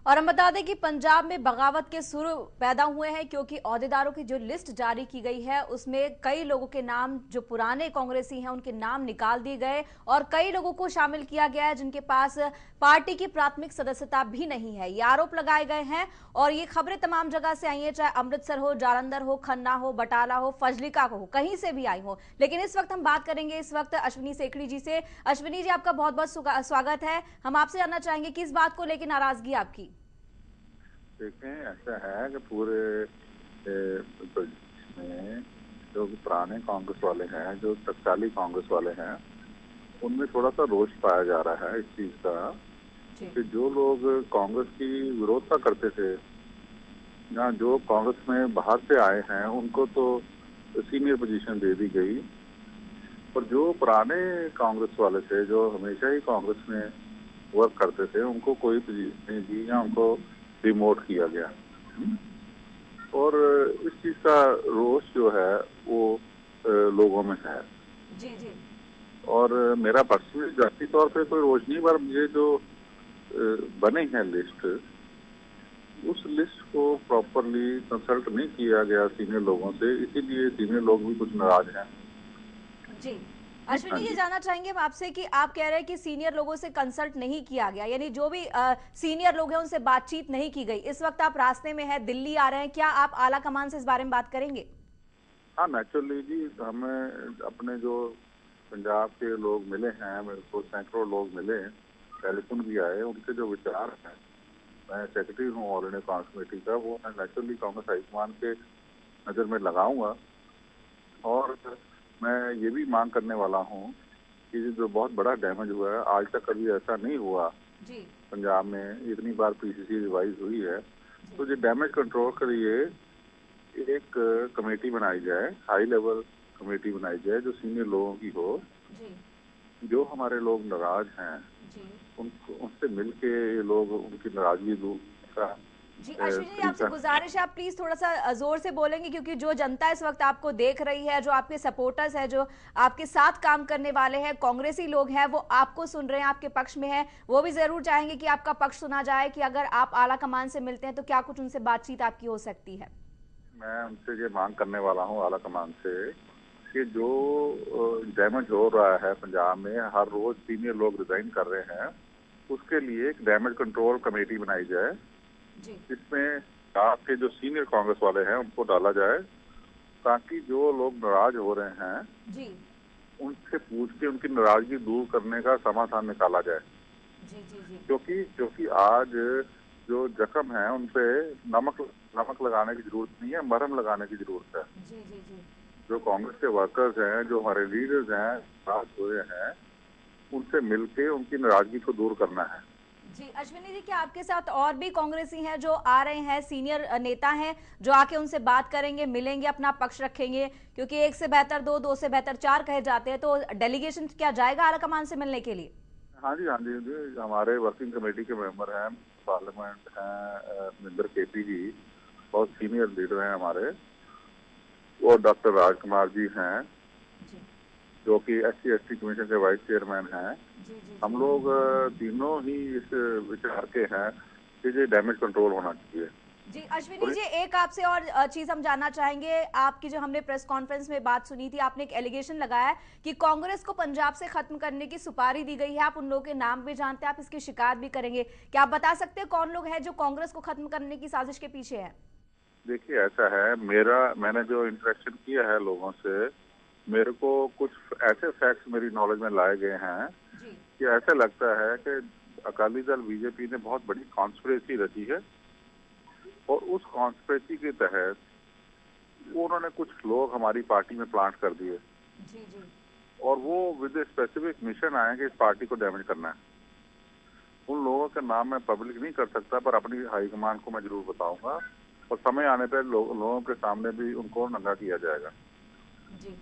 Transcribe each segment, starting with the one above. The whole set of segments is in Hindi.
और हम बता दें कि पंजाब में बगावत के सुर पैदा हुए हैं क्योंकि ओहदेदारों की जो लिस्ट जारी की गई है उसमें कई लोगों के नाम जो पुराने कांग्रेसी हैं उनके नाम निकाल दिए गए और कई लोगों को शामिल किया गया है जिनके पास पार्टी की प्राथमिक सदस्यता भी नहीं है। ये आरोप लगाए गए हैं और ये खबरें तमाम जगह से आई हैं, चाहे अमृतसर हो, जालंधर हो, खन्ना हो, बटाला हो, फजलिका हो, कहीं से भी आई हो। लेकिन इस वक्त हम बात करेंगे इस वक्त अश्विनी सेखड़ी जी से। अश्विनी जी, आपका बहुत बहुत स्वागत है। हम आपसे जानना चाहेंगे कि इस बात को लेकर नाराजगी आपकी। देखें, ऐसा है कि पूरे में जो पुराने कांग्रेस वाले हैं, जो तत्कालीन कांग्रेस वाले हैं, उनमें थोड़ा सा रोष पाया जा रहा है इस चीज का कि जो लोग कांग्रेस की विरोधता करते थे या जो कांग्रेस में बाहर से आए हैं उनको तो सीनियर पोजीशन दे दी गई, और जो पुराने कांग्रेस वाले थे जो हमेशा ही कांग्रेस में वर्क करते थे उनको कोई पोजीशन नहीं दी या उनको डिमोट किया गया। और इस चीज का रोष जो है वो लोगों में है। जी जी। और मेरा पर्सनली जाती तौर पे कोई रोष नहीं, पर मुझे जो बने हैं लिस्ट, उस लिस्ट को प्रॉपरली कंसल्ट नहीं किया गया सीनियर लोगों से, इसीलिए सीनियर लोग भी कुछ नाराज हैं। जी अश्विनी जी, जानना चाहेंगे हम आपसे कि आप कह रहे हैं कि सीनियर लोगों से कंसल्ट नहीं किया गया, यानी जो भी सीनियर लोग हैं उनसे बातचीत नहीं की गई। इस वक्त आप रास्ते में हैं, दिल्ली आ रहे हैं, क्या आप आला कमान से इस बारे में बात करेंगे? हाँ, नेचुरली जी, हमें अपने जो पंजाब के लोग मिले हैं, मेरे को सैकड़ों लोग मिले, टेलीफोन भी आए, उनके जो विचार हैं, मैं सेक्रेटरी हूँ ऑल इंडिया कांग्रेस कमेटी का, वो मैं नेचुरली कांग्रेस हाईकमान के नजर में लगाऊंगा। और मैं ये भी मांग करने वाला हूँ कि जो बहुत बड़ा डैमेज हुआ है, आज तक कभी ऐसा नहीं हुआ जी। पंजाब में, इतनी बार पीसीसी रिवाइज हुई है, तो ये डैमेज कंट्रोल के लिए एक कमेटी बनाई जाए, हाई लेवल कमेटी बनाई जाए जो सीनियर लोगों की हो। जी। जो हमारे लोग नाराज हैं जी। उनसे मिलके ये लोग उनकी नाराजगी दूर का जी अश्विनी जी, आपसे तरीका। गुजारिश है आप प्लीज थोड़ा सा जोर से बोलेंगे क्योंकि जो जनता इस वक्त आपको देख रही है, जो आपके सपोर्टर्स हैं, जो आपके साथ काम करने वाले हैं, कांग्रेसी लोग हैं, वो आपको सुन रहे हैं, आपके पक्ष में हैं, वो भी जरूर चाहेंगे कि आपका पक्ष सुना जाए कि अगर आप आला कमान से मिलते हैं तो क्या कुछ उनसे बातचीत आपकी हो सकती है। मैं उनसे ये मांग करने वाला हूँ आला कमान से कि जो डैमेज हो रहा है पंजाब में, हर रोज सीनियर लोग रिजाइन कर रहे हैं, उसके लिए एक डैमेज कंट्रोल कमेटी बनाई जाए जिसमें आपके जो सीनियर कांग्रेस वाले हैं उनको डाला जाए, ताकि जो लोग नाराज हो रहे हैं जी उनसे पूछ के उनकी नाराजगी दूर करने का समाधान निकाला जाए। जी जी जी। क्योंकि आज जो जख्म है उनपे नमक लगाने की जरूरत नहीं है, मरहम लगाने की जरूरत है। जी जी जी। जो कांग्रेस के वर्कर्स हैं, जो हमारे लीडर्स हैं, नाराज हुए हैं, उनसे मिलके उनकी नाराजगी को दूर करना है। जी अश्विनी जी, क्या आपके साथ और भी कांग्रेसी हैं जो आ रहे हैं, सीनियर नेता हैं जो आके उनसे बात करेंगे, मिलेंगे, अपना पक्ष रखेंगे? क्योंकि एक से बेहतर दो, दो से बेहतर चार कहे जाते हैं, तो डेलीगेशन क्या जाएगा आला कमान से मिलने के लिए? हाँ जी, हाँ जी, जी, हमारे वर्किंग कमेटी के मेंबर हैं, पार्लियामेंट हैं, मिंदर केपी जी, बहुत सीनियर लीडर हैं हमारे, और डॉक्टर राजकुमार जी हैं जो कि SC/ST कमीशन के वाइस चेयरमैन हैं। हम लोग तीनों ही इस विचार के हैं कि ये डैमेज कंट्रोल होना चाहिए। जी अश्विनी जी, एक आपसे और चीज हम जानना चाहेंगे। आपकी जो हमने प्रेस कॉन्फ्रेंस में बात सुनी थी, आपने एक एलिगेशन लगाया है कि कांग्रेस को पंजाब से खत्म करने की सुपारी दी गई है। आप उन लोगों के नाम भी जानते हैं, आप इसकी शिकायत भी करेंगे। क्या आप बता सकते हैं कौन लोग हैं जो कांग्रेस को खत्म करने की साजिश के पीछे है? देखिए, ऐसा है, मैंने जो इंटरेक्शन किया है लोगों से, मेरे को कुछ ऐसे फैक्ट्स मेरी नॉलेज में लाए गए हैं कि ऐसा लगता है कि अकाली दल बीजेपी ने बहुत बड़ी कॉन्स्पिरेसी रची है, और उस कॉन्स्पिरेसी के तहत उन्होंने कुछ लोग हमारी पार्टी में प्लांट कर दिए, और वो विद स्पेसिफिक मिशन आए कि इस पार्टी को डैमेज करना है। उन लोगों के नाम मैं पब्लिक नहीं कर सकता, पर अपनी हाईकमान को मैं जरूर बताऊंगा, और समय आने पर लोगों के सामने भी उनको नंगा किया जाएगा। जी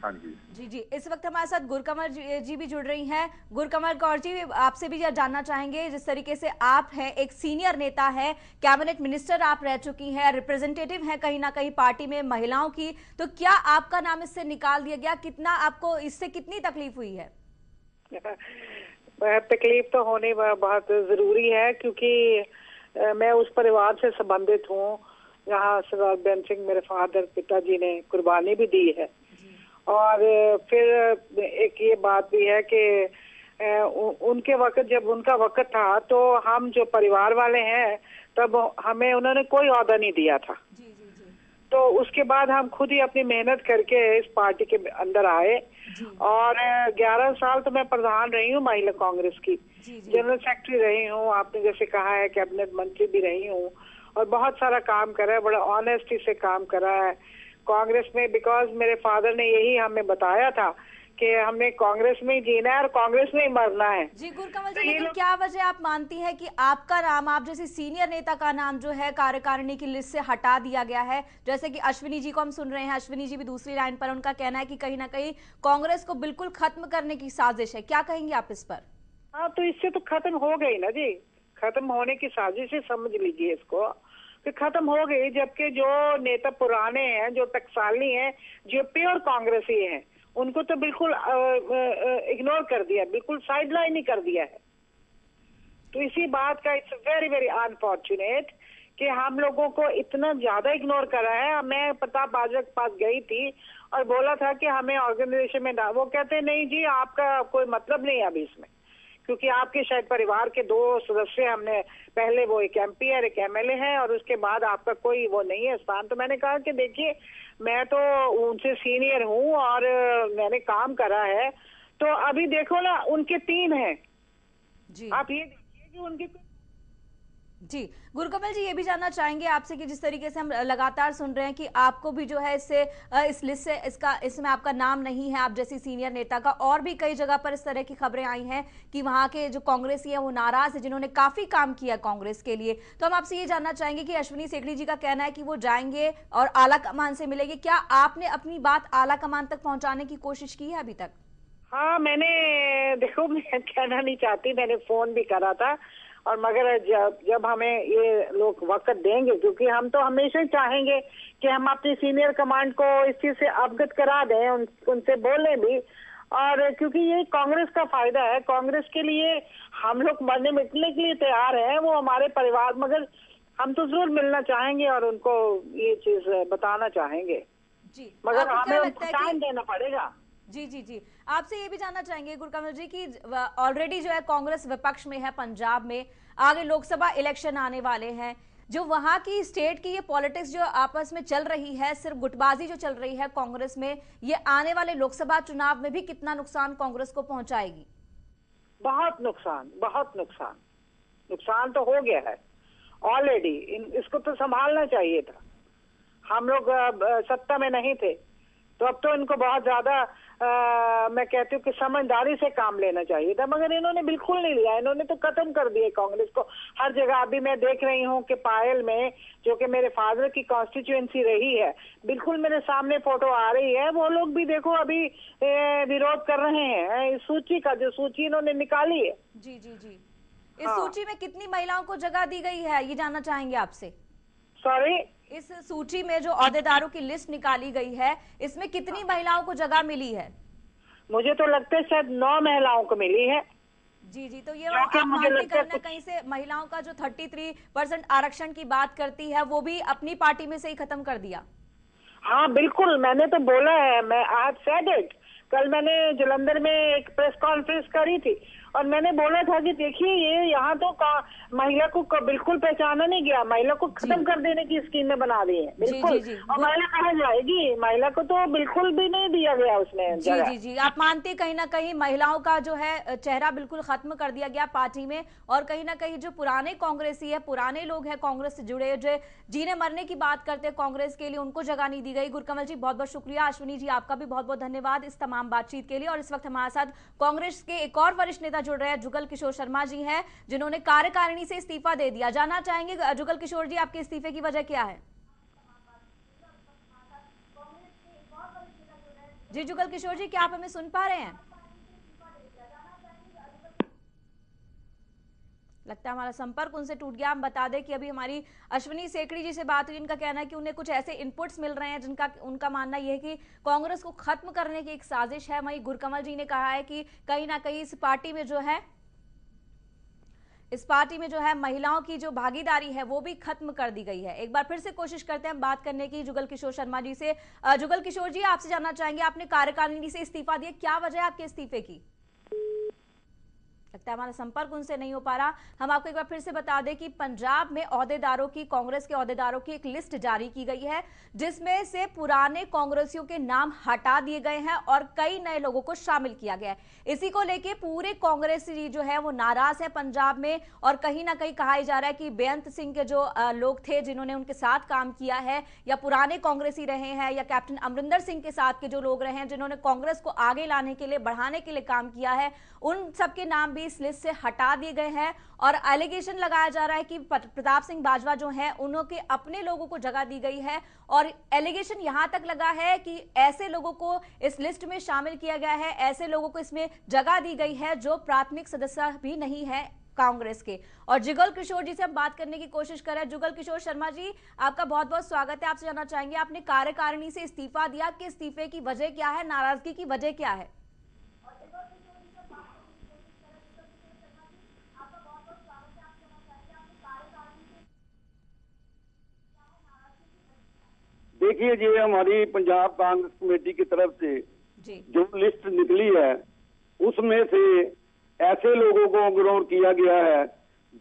हाँ जी। जी जी, इस वक्त हमारे साथ गुरकमल जी भी जुड़ रही हैं। गुरकमल कौर जी, आपसे भी जानना चाहेंगे, जिस तरीके से आप हैं, एक सीनियर नेता है, कैबिनेट मिनिस्टर आप रह चुकी हैं, रिप्रेजेंटेटिव हैं कहीं ना कहीं पार्टी में महिलाओं की, तो क्या आपका नाम इससे निकाल दिया गया? कितना आपको इससे कितनी तकलीफ हुई है? तकलीफ तो होने बहुत जरूरी है, क्योंकि मैं उस परिवार से संबंधित हूँ जहाँ सरदार बेन सिंह मेरे फादर पिताजी ने कुर्बानी भी दी है। और फिर एक ये बात भी है कि उनके वक्त, जब उनका वक्त था, तो हम जो परिवार वाले हैं तब हमें उन्होंने कोई ओहदा नहीं दिया था। तो उसके बाद हम खुद ही अपनी मेहनत करके इस पार्टी के अंदर आए और 11 साल तो मैं प्रधान रही हूँ महिला कांग्रेस की, जनरल सेक्रेटरी रही हूँ, आपने जैसे कहा है कैबिनेट मंत्री भी रही हूँ, और बहुत सारा काम करा है, बड़ा ऑनेस्टी से काम करा है कांग्रेस में। बिकॉज मेरे फादर ने यही हमें बताया था कि हमने कांग्रेस में ही जीना है और कांग्रेस में ही मरना है। जी गुरकमल जी, लेकिन क्या वजह आप मानती हैं कि आपका नाम, आप जैसे सीनियर नेता का नाम जो है कार्यकारिणी की लिस्ट से हटा दिया गया है? जैसे कि अश्विनी जी को हम सुन रहे हैं, अश्विनी जी भी दूसरी लाइन पर, उनका कहना है कि कहीं ना कहीं कांग्रेस को बिल्कुल खत्म करने की साजिश है। क्या कहेंगे आप इस पर? हाँ, तो इससे तो खत्म हो गई ना जी, खत्म होने की साजिश है, समझ लीजिए इसको कि खत्म हो गई। जबकि जो नेता पुराने हैं, जो टकसाली हैं, जो प्योर कांग्रेसी हैं, उनको तो बिल्कुल इग्नोर कर दिया, बिल्कुल साइडलाइन ही कर दिया है। तो इसी बात का इट्स वेरी वेरी अनफॉर्चुनेट कि हम लोगों को इतना ज्यादा इग्नोर करा है। मैं प्रताप बाजवा के पास गई थी और बोला था कि हमें ऑर्गेनाइजेशन में वो कहते नहीं जी, आपका कोई मतलब नहीं है अभी इसमें, क्योंकि आपके शायद परिवार के 2 सदस्य हमने पहले, वो एक MP है, एक MLA है, और उसके बाद आपका कोई वो नहीं है स्थान। तो मैंने कहा कि देखिए, मैं तो उनसे सीनियर हूँ और मैंने काम करा है। तो अभी देखो ना, उनके 3 हैं जी। आप ये देखिए कि उनके जी गुरकमल जी, ये भी जानना चाहेंगे आपसे कि जिस तरीके से हम लगातार सुन रहे हैं कि आपको भी जो है इससे, इस लिस्ट से, इसमें आपका नाम नहीं है, आप जैसी सीनियर नेता का, और भी कई जगह पर इस तरह की खबरें आई हैं कि वहां के जो कांग्रेसी हैं वो नाराज है, जिन्होंने काफी काम किया कांग्रेस के लिए। तो हम आपसे ये जानना चाहेंगे कि अश्विनी सेखड़ी जी का कहना है कि वो जाएंगे और आला कमान से मिलेंगे। क्या आपने अपनी बात आला कमान तक पहुंचाने की कोशिश की है अभी तक? हाँ, मैंने, देखो मैं कहना नहीं चाहती, मैंने फोन भी करा था, और मगर जब हमें ये लोग वक्त देंगे, क्योंकि हम तो हमेशा ही चाहेंगे कि हम अपनी सीनियर कमांड को इस चीज से अवगत करा दें, उनसे बोलें भी, और क्योंकि ये कांग्रेस का फायदा है, कांग्रेस के लिए हम लोग मरने मिटने के लिए तैयार हैं, वो हमारे परिवार, मगर हम तो जरूर मिलना चाहेंगे और उनको ये चीज बताना चाहेंगे जी, मगर हमें उनको टाइम देना पड़ेगा। जी जी जी, आपसे ये भी जानना चाहेंगे गुरकमल जी कि ऑलरेडी जो है कांग्रेस विपक्ष में है पंजाब में, आगे लोकसभा इलेक्शन आने वाले हैं, जो वहां की स्टेट की ये पॉलिटिक्स जो आपस में चल रही है, सिर्फ गुटबाजी जो चल रही है कांग्रेस में, ये आने वाले लोकसभा चुनाव में भी कितना नुकसान कांग्रेस को पहुंचाएगी? बहुत नुकसान, बहुत नुकसान, नुकसान तो हो गया है ऑलरेडी। इसको तो संभालना चाहिए था। हम लोग सत्ता में नहीं थे, तो अब तो इनको बहुत ज्यादा मैं कहती हूँ कि समझदारी से काम लेना चाहिए था, मगर इन्होंने बिल्कुल नहीं लिया। इन्होंने तो खत्म कर दिया कांग्रेस को हर जगह। अभी मैं देख रही हूँ कि पायल में, जो कि मेरे फादर की कॉन्स्टिट्यूएंसी रही है, बिल्कुल मेरे सामने फोटो आ रही है, वो लोग भी देखो अभी विरोध कर रहे हैं इस सूची का, जो सूची इन्होंने निकाली है। जी जी जी, इस सूची में कितनी महिलाओं को जगह दी गई है, ये जानना चाहेंगे आपसे? सॉरी, इस सूची में जो ओहदेदारों की लिस्ट निकाली गई है, इसमें कितनी महिलाओं को जगह मिली है? मुझे तो लगता है शायद 9 महिलाओं को मिली है। जी जी, तो ये आप मानती कहीं ना कहीं से महिलाओं का जो 33% आरक्षण की बात करती है, वो भी अपनी पार्टी में से ही खत्म कर दिया? हाँ बिल्कुल, मैंने तो बोला है, मैं आज सेड इट। कल मैंने जलंधर में एक प्रेस कॉन्फ्रेंस करी थी और मैंने बोला था कि देखिए, ये यहाँ तो महिला को बिल्कुल पहचाना नहीं गया, महिला को खत्म कर देने की स्कीमें बना दी है बिल्कुल। और महिला कहाँ जाएगी? महिला को तो बिल्कुल भी नहीं दिया गया उसमें। जी जी जी, आप मानते कहीं ना कहीं महिलाओं का जो है चेहरा बिल्कुल खत्म कर दिया गया पार्टी में, और कहीं ना कहीं जो पुराने कांग्रेसी है, पुराने लोग हैं कांग्रेस से जुड़े, जो जीने मरने की बात करते हैं कांग्रेस के लिए, उनको जगह नहीं दी गई। गुरकमल जी बहुत बहुत शुक्रिया, अश्विनी जी आपका भी बहुत बहुत धन्यवाद इस तमाम बातचीत के लिए। और इस वक्त हमारे साथ कांग्रेस के एक और वरिष्ठ नेता जुड़ रहे हैं, जुगल किशोर शर्मा जी हैं, जिन्होंने कार्यकारिणी से इस्तीफा दे दिया। जानना चाहेंगे जुगल किशोर जी, आपके इस्तीफे की वजह क्या है? जी जुगल किशोर जी, क्या आप हमें सुन पा रहे हैं? लगता है हमारा संपर्क उनसे टूट गया। हम बता दें कि अभी हमारी अश्विनी सेखड़ी जी से बात हुई, इनका कहना है कि उन्हें कुछ ऐसे इनपुट्स मिल रहे हैं जिनका उनका मानना यह है कि कांग्रेस को खत्म करने की एक साजिश है। वहीं गुरकमल जी ने कहा है कि कहीं ना कहीं इस पार्टी में जो है, इस पार्टी में जो है महिलाओं की जो भागीदारी है वो भी खत्म कर दी गई है। एक बार फिर से कोशिश करते हैं बात करने की जुगल किशोर शर्मा जी से। जुगल किशोर जी, आपसे जानना चाहेंगे, आपने कार्यकारिणी से इस्तीफा दिया, क्या वजह है आपके इस्तीफे की? लगता है हमारा संपर्क उनसे नहीं हो पा रहा। हम आपको एक बार फिर से बता दें कि पंजाब में ओहदेदारों की, कांग्रेस के ओहदेदारों की एक लिस्ट जारी की गई है जिसमें से पुराने कांग्रेसियों के नाम हटा दिए गए हैं और कई नए लोगों को शामिल किया गया है। इसी को लेके पूरे कांग्रेसी जो है वो नाराज है पंजाब में, और कहीं ना कहीं कहा जा रहा है कि बेअंत सिंह के जो लोग थे जिन्होंने उनके साथ काम किया है, या पुराने कांग्रेसी रहे हैं, या कैप्टन अमरिंदर सिंह के साथ के जो लोग रहे हैं जिन्होंने कांग्रेस को आगे लाने के लिए, बढ़ाने के लिए काम किया है, उन सबके नाम भी इस लिस्ट से हटा दिए गए हैं। और एलिगेशन लगाया जा रहा है कि प्रताप सिंह बाजवा जो हैं उनके अपने लोगों को जगह दी गई है, और एलिगेशन यहां तक लगा है कि ऐसे लोगों को इस लिस्ट में शामिल किया गया है, ऐसे लोगों को इसमें जगह दी गई है जो प्राथमिक सदस्य भी नहीं है कांग्रेस के। और जुगल किशोर जी से हम बात करने की कोशिश कर रहे हैं। जुगल किशोर शर्मा जी, आपका बहुत बहुत स्वागत है। आपसे जानना चाहेंगे, आपने कार्यकारिणी से इस्तीफा दिया कि इस्तीफे की वजह क्या है, नाराजगी की वजह क्या है? देखिए जी, हमारी पंजाब कांग्रेस कमेटी की तरफ से जो लिस्ट निकली है उसमें से ऐसे लोगों को इग्नोर किया गया है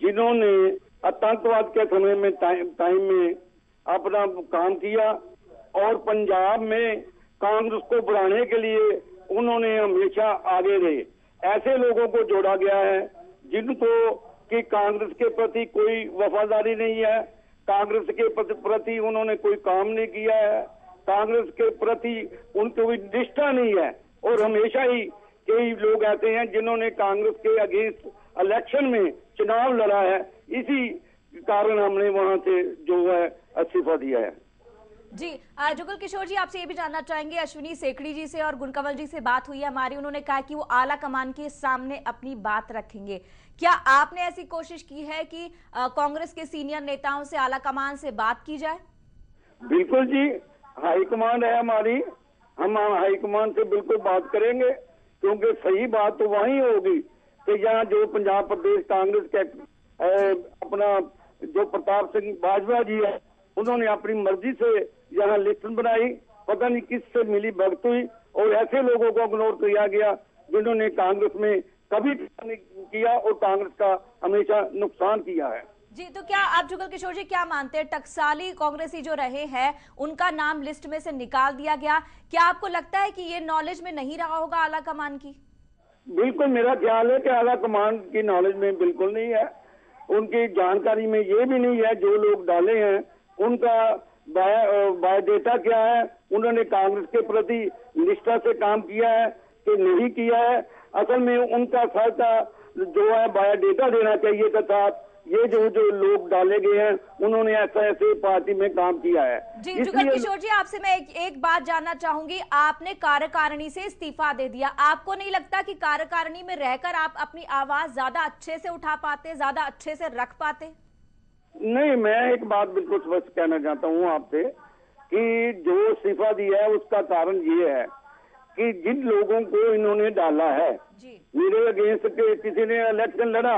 जिन्होंने आतंकवाद के समय में टाइम में अपना काम किया, और पंजाब में कांग्रेस को बढ़ाने के लिए उन्होंने हमेशा आगे रहे। ऐसे लोगों को जोड़ा गया है जिनको कि कांग्रेस के प्रति कोई वफादारी नहीं है, कांग्रेस के प्रति उन्होंने कोई काम नहीं किया है, कांग्रेस के प्रति उनको कोई निष्ठा नहीं है, और हमेशा ही कई लोग ऐसे हैं जिन्होंने कांग्रेस के अगेंस्ट इलेक्शन में चुनाव लड़ा है। इसी कारण हमने वहां से जो है इस्तीफा दिया है। जी, जुगल किशोर जी, आपसे ये भी जानना चाहेंगे, अश्विनी सेखड़ी जी से और गुणकमल जी से बात हुई है हमारी, उन्होंने कहा कि वो आला कमान के सामने अपनी बात रखेंगे। क्या आपने ऐसी कोशिश की है कि कांग्रेस के सीनियर नेताओं से, आला कमान से बात की जाए? बिल्कुल जी, हाईकमान है हमारी, हम हाईकमान से बिल्कुल बात करेंगे, क्योंकि सही बात तो वही होगी कि यहाँ जो पंजाब प्रदेश कांग्रेस के अपना जो प्रताप सिंह बाजवा जी है उन्होंने अपनी मर्जी से यहाँ लिस्ट बनाई, पता नहीं किससे मिली भगत हुई, और ऐसे लोगों को इग्नोर किया गया जिन्होंने कांग्रेस में कभी नहीं किया और कांग्रेस का हमेशा नुकसान किया है। जी, तो क्या आप जुगल किशोर जी क्या मानते हैं, टकसाली कांग्रेसी जो रहे हैं उनका नाम लिस्ट में से निकाल दिया गया, क्या आपको लगता है कि ये नॉलेज में नहीं रहा होगा आला कमान की? बिल्कुल, मेरा ख्याल है कि आला कमान की नॉलेज में बिल्कुल नहीं है, उनकी जानकारी में ये भी नहीं है जो लोग डाले हैं उनका बायोडेटा क्या है, उन्होंने कांग्रेस के प्रति निष्ठा से काम किया है कि नहीं किया है। असल में उनका सारा जो है बायोडेटा देना चाहिए था साथ, ये जो लोग डाले गए हैं उन्होंने ऐसे पार्टी में काम किया है। जी, जुगल किशोर जी, आपसे मैं एक बात जानना चाहूंगी, आपने कार्यकारिणी से इस्तीफा दे दिया, आपको नहीं लगता कि कार्यकारिणी में रहकर आप अपनी आवाज ज्यादा अच्छे से उठा पाते, ज्यादा अच्छे से रख पाते? नहीं, मैं एक बात बिल्कुल स्पष्ट कहना चाहता हूँ आपसे कि जो इस्तीफा दिया है उसका कारण ये है कि जिन लोगों को इन्होंने डाला है, मेरे अगेंस्ट के किसी ने इलेक्शन लड़ा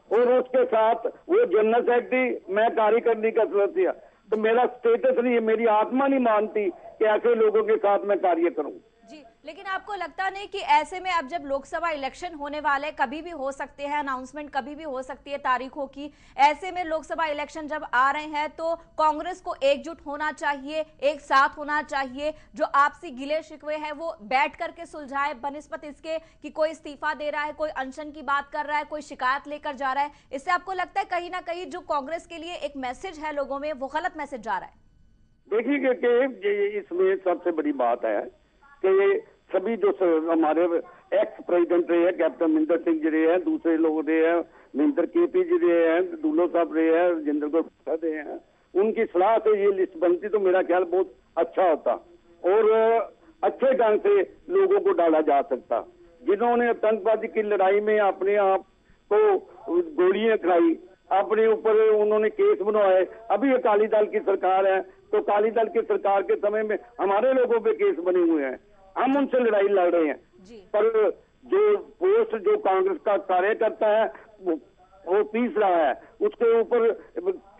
और उसके साथ वो जनरल सेक्रेटरी, मैं कार्यकारिणी का सदस्य, तो मेरा स्टेटस नहीं है, मेरी आत्मा नहीं मानती कि ऐसे लोगों के साथ मैं कार्य करूं। जी, लेकिन आपको लगता नहीं कि ऐसे में अब जब लोकसभा इलेक्शन होने वाले, कभी भी हो सकते हैं, अनाउंसमेंट कभी भी हो सकती है तारीखों की, ऐसे में लोकसभा इलेक्शन जब आ रहे हैं तो कांग्रेस को एकजुट होना चाहिए, एक साथ होना चाहिए, जो आपसी गिले शिकवे हैं वो बैठ करके सुलझाए, बनिस्बत इसके कि कोई इस्तीफा दे रहा है, कोई अनशन की बात कर रहा है, कोई शिकायत लेकर जा रहा है। इससे आपको लगता है कहीं ना कहीं जो कांग्रेस के लिए एक मैसेज है लोगों में, वो गलत मैसेज जा रहा है? देखिए, इसमें सबसे बड़ी बात है कि सभी जो हमारे एक्स प्रेसिडेंट रहे हैं, कैप्टन अमरिंदर सिंह जी रहे हैं, दूसरे लोग रहे हैं, महेंद्र केपी जी रहे हैं, दुल्लो साहब रहे हैं, राजेंद्र गौड़ रहे हैं, उनकी सलाह से ये लिस्ट बनती तो मेरा ख्याल बहुत अच्छा होता और अच्छे ढंग से लोगों को डाला जा सकता। जिन्होंने आतंकवादी की लड़ाई में अपने आप को गोलियां खाई, अपने ऊपर उन्होंने केस बनवाए, अभी अकाली दल की सरकार है तो अकाली दल की सरकार के समय में हमारे लोगों पे केस बने हुए हैं, हम उनसे लड़ाई लड़ रहे हैं। पर जो पोस्ट जो कांग्रेस का कार्यकर्ता है वो पीस रहा है, उसके ऊपर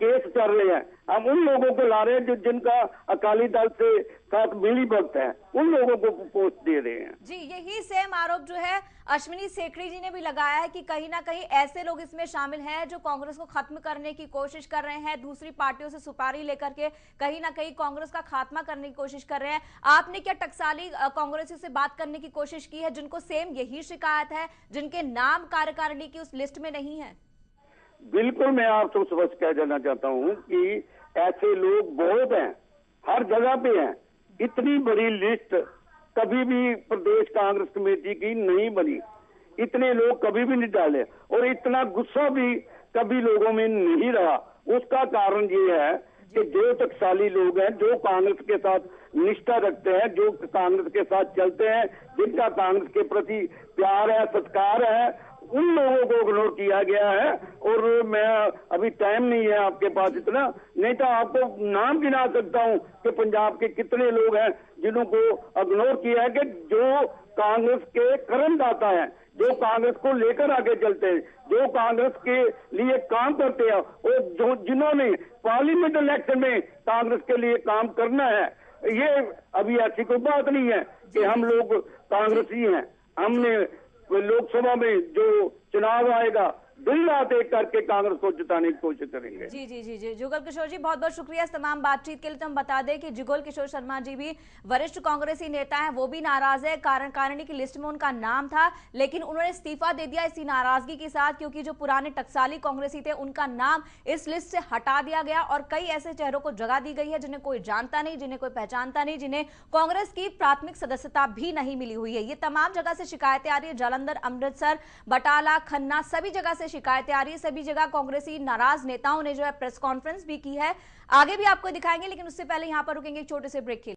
केस चल रहे हैं। हम उन लोगों को ला रहे हैं जो जिनका अकाली दल से साथ मिली भगत है, उन लोगों को पोस्ट दे रहे हैं। जी, यही सेम आरोप जो है अश्विनी सेकड़ी जी ने भी लगाया है कि कहीं ना कहीं ऐसे लोग इसमें शामिल हैं जो कांग्रेस को खत्म करने की कोशिश कर रहे हैं, दूसरी पार्टियों से सुपारी लेकर के कहीं ना कहीं कांग्रेस का खात्मा करने की कोशिश कर रहे हैं। आपने क्या टकसाली कांग्रेसियों से बात करने की कोशिश की है जिनको सेम यही शिकायत है, जिनके नाम कार्यकारिणी की उस लिस्ट में नहीं है? बिल्कुल, मैं आपको स्पष्ट कह देना चाहता हूँ कि ऐसे लोग बहुत हैं, हर जगह पे हैं। इतनी बड़ी लिस्ट कभी भी प्रदेश कांग्रेस कमेटी की नहीं बनी, इतने लोग कभी भी नहीं डाले, और इतना गुस्सा भी कभी लोगों में नहीं रहा। उसका कारण ये है कि जो टकसाली लोग हैं, जो कांग्रेस के साथ निष्ठा रखते हैं, जो कांग्रेस के साथ चलते हैं, जिनका कांग्रेस के प्रति प्यार है, सत्कार है, उन लोगों को इग्नोर किया गया है। और मैं अभी टाइम नहीं है आपके पास इतना, नहीं तो आपको नाम गिना सकता हूं कि पंजाब के कितने लोग हैं जिन्हों को इग्नोर किया है, कि जो कांग्रेस के कर्मदाता हैं, जो कांग्रेस को लेकर आगे चलते हैं, जो कांग्रेस के लिए काम करते हैं, और जो जिन्होंने पार्लियामेंट इलेक्शन में कांग्रेस के लिए काम करना है। ये अभी ऐसी कोई बात नहीं है कि हम लोग कांग्रेसी हैं। हमने लोकसभा में जो चुनाव आएगा, दिन रात एक करके कांग्रेस को जिताने की कोशिश करेंगे। जी जी जी जी जुगल किशोर जी, बहुत बहुत शुक्रिया इस तमाम बातचीत के लिए। तो हम बता दें कि जुगल किशोर शर्मा जी भी वरिष्ठ कांग्रेसी नेता हैं, वो भी नाराज है। कार्यकारिणी की लिस्ट में उनका नाम था, लेकिन उन्होंने इस्तीफा दे दिया इसी नाराजगी के साथ, क्योंकि जो पुराने टकसाली कांग्रेसी थे उनका नाम इस लिस्ट से हटा दिया गया और कई ऐसे चेहरों को जगह दी गई है जिन्हें कोई जानता नहीं, जिन्हें कोई पहचानता नहीं, जिन्हें कांग्रेस की प्राथमिक सदस्यता भी नहीं मिली हुई है। ये तमाम जगह से शिकायतें आ रही है, जालंधर, अमृतसर, बटाला, खन्ना, सभी जगह से शिकायतें आ रही है। सभी जगह कांग्रेसी नाराज नेताओं ने जो है प्रेस कॉन्फ्रेंस भी की है। आगे भी आपको दिखाएंगे, लेकिन उससे पहले यहां पर रुकेंगे एक छोटे से ब्रेक के लिए।